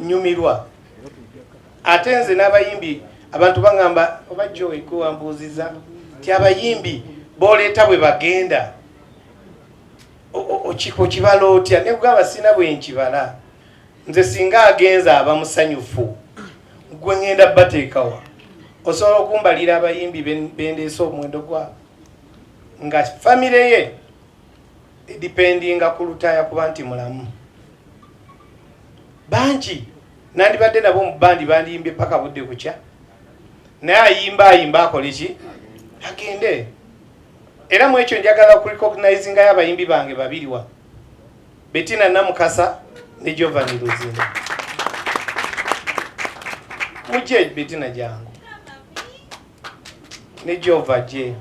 nyumirwa ate nze n'abayimbi abantu bangamba oba Joe kuwambuziza ti abayimbi boleeta bwe bagenda okiko kibala otya ne kugamba sina bwe nkibala nze singa agenza aba musanyufu gwe ngenda bateekawa osobola okumbalira abayimbi bendeesa omwendo gwa nga famire ye dependinga ku lutaya kuba nti mulamu banji nandibadde nabo mu bandi bandiyimbye paka budde kukya naye ayimba akola ki agende era mu ekyo njagala kurecognizinga y'abayimbi bange babiri wa Bettina Namukasa ne Giovanni Luzinda muje Bettina jangu ne Jova je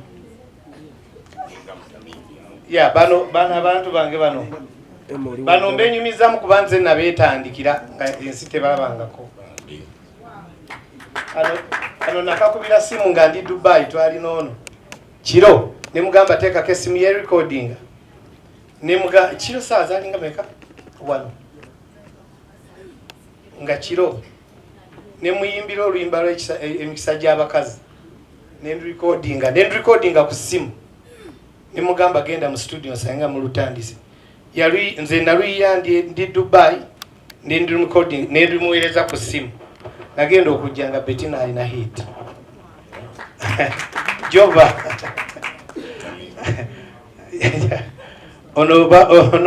ya bano abantu bange bano mbenyumiza mu kubanze na betandikira nga ensi tebalabangako ano nakakubira simu nga ndi Dubai twali nono kiro ne mugamba teka kesimu ye recording ne muga kiro saa zalinga meka wano nga kiro ne muyimbira oluyimba emikisa gy'abakazi ne recording ku simu ne mugamba genda mu studio sanga mu lutandise yali nze naluya ndi Dubai ndi recording ne ndimuweleza ku simu nagenda okujjanga Bettina alina hit Jova ono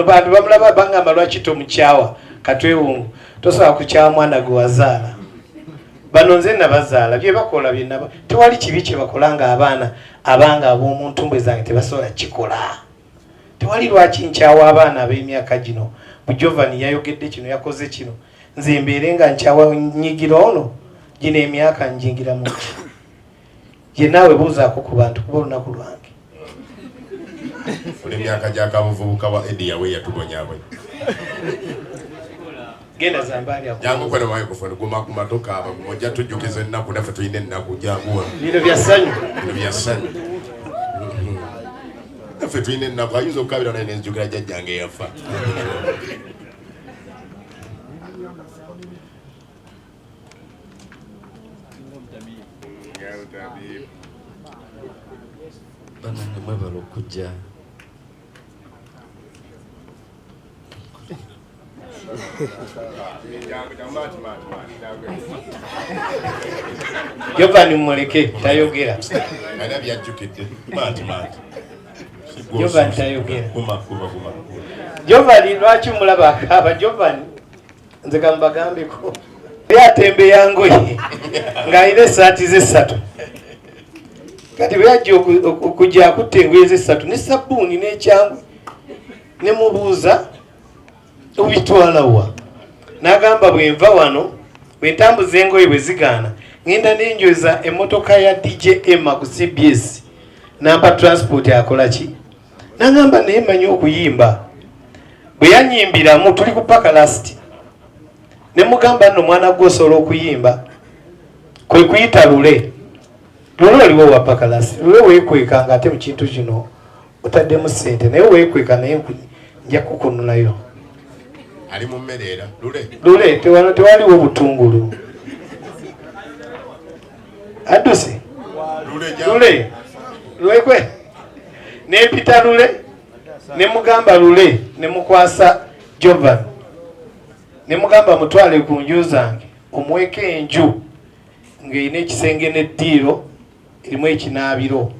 bantu bamulaba bangamba lwaki tomukyawa katwewungu tosobola kukyawa mwana gwe wazaala bano nze nabazaala bye bakola byenaba tewali kibi kye bakola nga abaana abanga ab'omuntu mbwe zange tebasobola kikola tewali lwaki nkyawa abaana ab'emyaka gino bu Giovanni yayogedde kino yakoze kino nze mbeere nga nkyawa nyigira ono gino emyaka njingira mu ye naawe buuzaako ku bantu kuba olunaku lwange oli myaka gy'akabuvubuka wa Eddie yawe yatubonyaabwe genda zambali ako jangu kwene microphone guma ku matoka aba mojja tujjukiza ennaku naffe tulina ennaku janguwa bino byasanyu naffe tulina ennaku ayinza okukabira naye nenzijukira jjajjange yafa banange mwebala okujja Giovanni muleke tayogera ana byajjukidde Giovanni tayogera Giovanni lwaki mulaba akaba Giovanni nze kambagambeko yatembe yangoye ng'alina essaati ze 3 kati bwe yajja okujja akutte engoye ze 3 ne sabbuuni n'ekyangwe ne mubuuza obitwala wa n'agamba bwe nva wano bwe ntambuza engoye bwe zigaana ngenda n'enjoza emmotoka ya DJ Emma ku CBS nampa transport akola ki n'agamba naye manyi okuyimba bwe yanyimbiramu tuli ku paka last ne mugamba nno mwana gwe osobola okuyimba kwe kuyita lule oliwo wa paka last lule weekwekanga ate mu kintu kino otaddemu ssente naye weekweka naye nja kukununayo ali mu mmere era lule tewaliwo butungulu adduse lule kwe nepita lule ne mugamba lule ne mukwasa Giovanni ne mugamba mutwale ku nju zange omweka enju ng'erina ekisenge n'eddiiro erimu ekinaabiro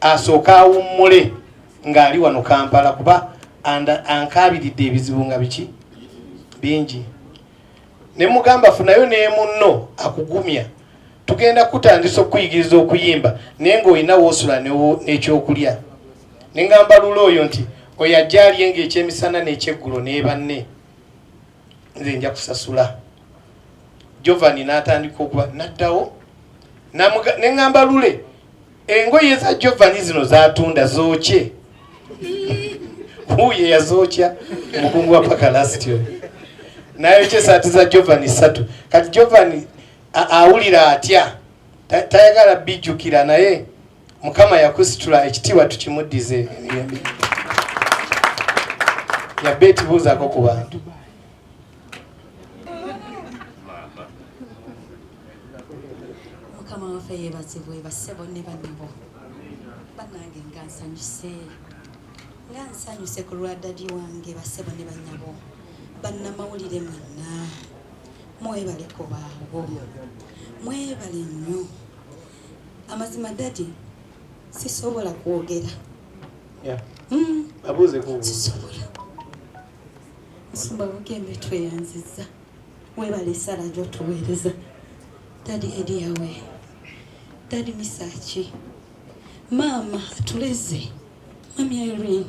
asooka awummule ng'ali wano Kampala kuba ankaabiridde ebizibu nga biki bingi ne mugamba funayo naye munno akugumya tugenda kutandisa okuyigiriza okuyimba naye ng'olina woosula n'ekyokulya ne ngamba lula oyo nti oyo ajja alye ng'ekyemisana n'ekyeggulo naye banne nze nja kusasula Giovanni n'atandika okuba naddawo ne ngamba lule engoye za Giovanni zino zatunda zookye huye yazookya omukungu wa paka last oyo nayo kyesaati za Giovanni 3 kati Giovanni awulira atya tayagala bijjukira naye Mukama yakusitula ekitiibwa tukimuddize ya beti buuzaako ku bantu Mukama waffe yeebazibwe bassebo ne bannabo bannange nga nsanyuse ku lwa dadi wange bassebo ne bannyabo bannamawulire mwenna mwebale ku baabo mwebale nnyo amazima dadi sisobola kwogera abuuze ku sisobola nsumba bugembe tweyanziza webale esala gy'otuweereza dadi ediyawe dadi Misaki maama atuleze mami Irene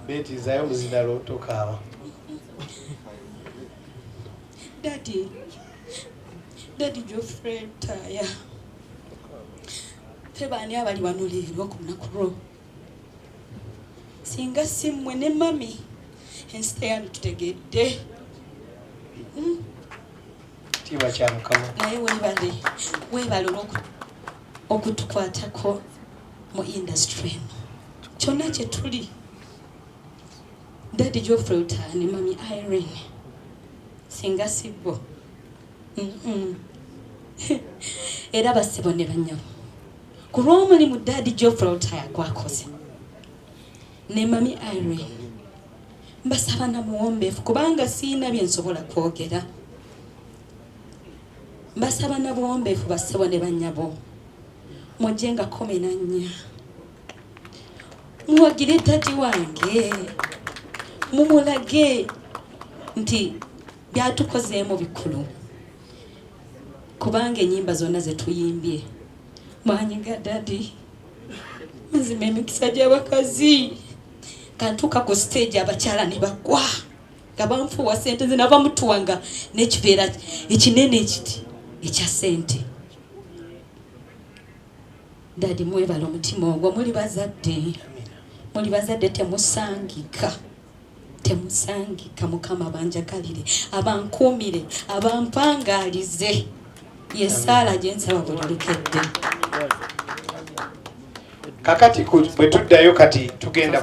Beti zayo muzindalo tokawa dadi Geoffrey Taya tebani abali wano leero ku lunaku lwo singa simmwe ne mami ensita yanu tutegedde tiba kya Mukama naye weebale okutukwatako mu industry kyonna kye tuli dadi Geoffrey Taya ne mami Irene singa sibbo era bassebo ne bannyabo ku lw'omulimu dadi Geoffrey Taya gwakoze ne mami Irene mbasaba na buwombeefu kubanga siina bye nsobola kwogera mbasaba na buwombeefu bassebo ne bannyabo mujje nga 14 muwagire dadi wange mumulage nti byatukozeemu bikulu kubanga ennyimba zonna ze tuyimbye mwanyiga dadi mazima emikisa gy'abakazi kantuuka ku stage abakyala ne bagwa nga banfuuwa ssente zinava mutuwanga n'ekiveera ekinene ekiti ekya ssente dadi mwebala omutima ogwo muli bazadde temusangika Mukama banjagalire abankuumire abampangaalize yesaala gye nsaba buli lukedde kakati bwe tuddayo kati tugenda